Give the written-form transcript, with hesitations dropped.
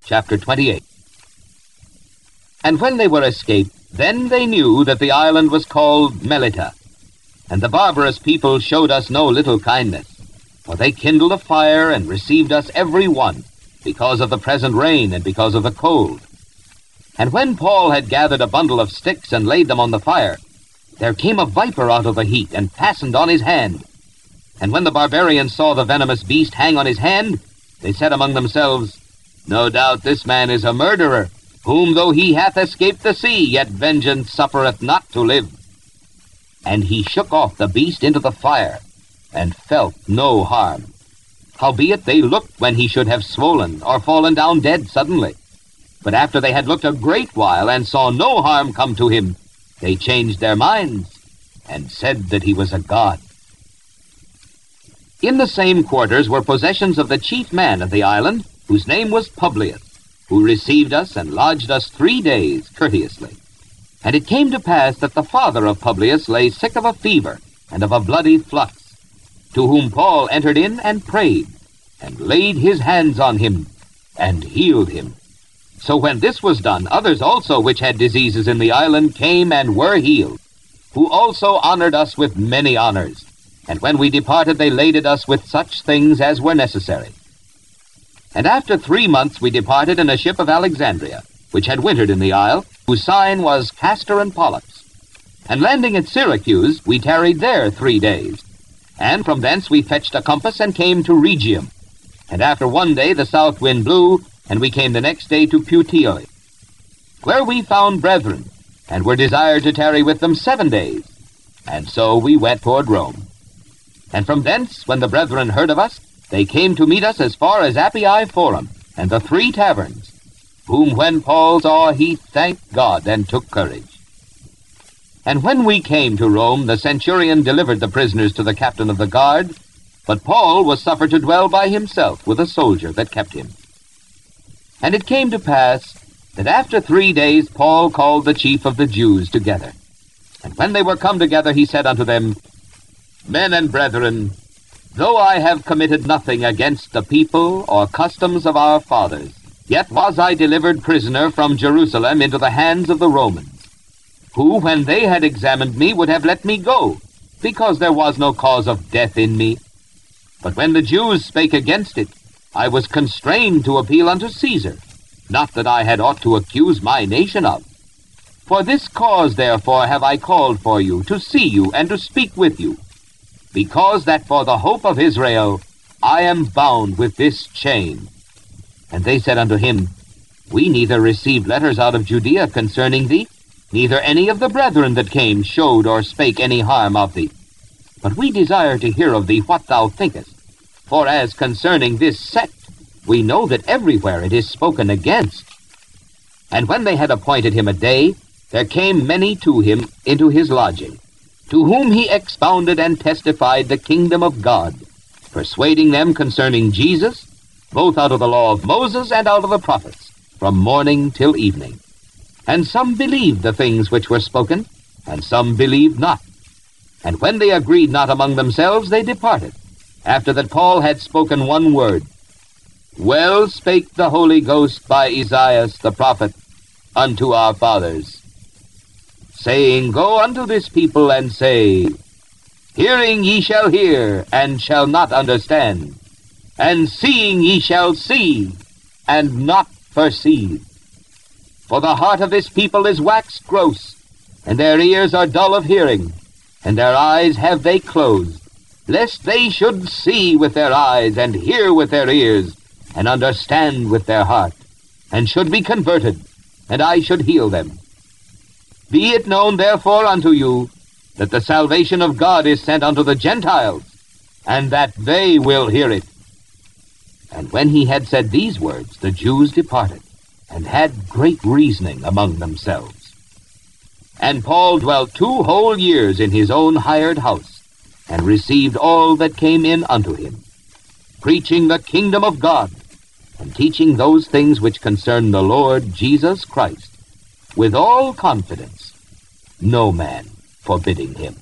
chapter 28. And when they were escaped, then they knew that the island was called Melita. And the barbarous people showed us no little kindness, for they kindled a fire and received us every one, because of the present rain and because of the cold. And when Paul had gathered a bundle of sticks and laid them on the fire, there came a viper out of the heat and fastened on his hand. And when the barbarians saw the venomous beast hang on his hand, they said among themselves, No doubt this man is a murderer, whom though he hath escaped the sea, yet vengeance suffereth not to live. And he shook off the beast into the fire, and felt no harm. Howbeit they looked when he should have swollen, or fallen down dead suddenly. But after they had looked a great while, and saw no harm come to him, they changed their minds, and said that he was a god. In the same quarters were possessions of the chief man of the island, whose name was Publius, who received us and lodged us 3 days courteously. And it came to pass that the father of Publius lay sick of a fever and of a bloody flux, to whom Paul entered in and prayed, and laid his hands on him, and healed him. So when this was done, others also which had diseases in the island came and were healed, who also honored us with many honors. And when we departed, they laded us with such things as were necessary. And after 3 months we departed in a ship of Alexandria, which had wintered in the isle, whose sign was Castor and Pollux. And landing at Syracuse, we tarried there 3 days. And from thence we fetched a compass and came to Rhegium. And after 1 day the south wind blew, and we came the next day to Puteoli, where we found brethren, and were desired to tarry with them 7 days. And so we went toward Rome. And from thence, when the brethren heard of us, they came to meet us as far as Appii Forum, and the 3 taverns, whom when Paul saw, he thanked God and took courage. And when we came to Rome, the centurion delivered the prisoners to the captain of the guard, but Paul was suffered to dwell by himself with a soldier that kept him. And it came to pass that after 3 days Paul called the chief of the Jews together. And when they were come together, he said unto them, Men and brethren, though I have committed nothing against the people or customs of our fathers, yet was I delivered prisoner from Jerusalem into the hands of the Romans, who, when they had examined me, would have let me go, because there was no cause of death in me. But when the Jews spake against it, I was constrained to appeal unto Caesar, not that I had aught to accuse my nation of. For this cause, therefore, have I called for you, to see you and to speak with you, because that for the hope of Israel I am bound with this chain. And they said unto him, We neither received letters out of Judea concerning thee, neither any of the brethren that came showed or spake any harm of thee. But we desire to hear of thee what thou thinkest. For as concerning this sect, we know that everywhere it is spoken against. And when they had appointed him a day, there came many to him into his lodging, to whom he expounded and testified the kingdom of God, persuading them concerning Jesus, both out of the law of Moses and out of the prophets, from morning till evening. And some believed the things which were spoken, and some believed not. And when they agreed not among themselves, they departed, after that Paul had spoken one word. Well spake the Holy Ghost by Esaias the prophet unto our fathers, saying, Go unto this people and say, Hearing ye shall hear, and shall not understand, and seeing ye shall see, and not perceive. For the heart of this people is waxed gross, and their ears are dull of hearing, and their eyes have they closed, lest they should see with their eyes, and hear with their ears, and understand with their heart, and should be converted, and I should heal them. Be it known therefore unto you, that the salvation of God is sent unto the Gentiles, and that they will hear it. And when he had said these words, the Jews departed, and had great reasoning among themselves. And Paul dwelt 2 whole years in his own hired house, and received all that came in unto him, preaching the kingdom of God, and teaching those things which concern the Lord Jesus Christ, with all confidence, no man forbidding him.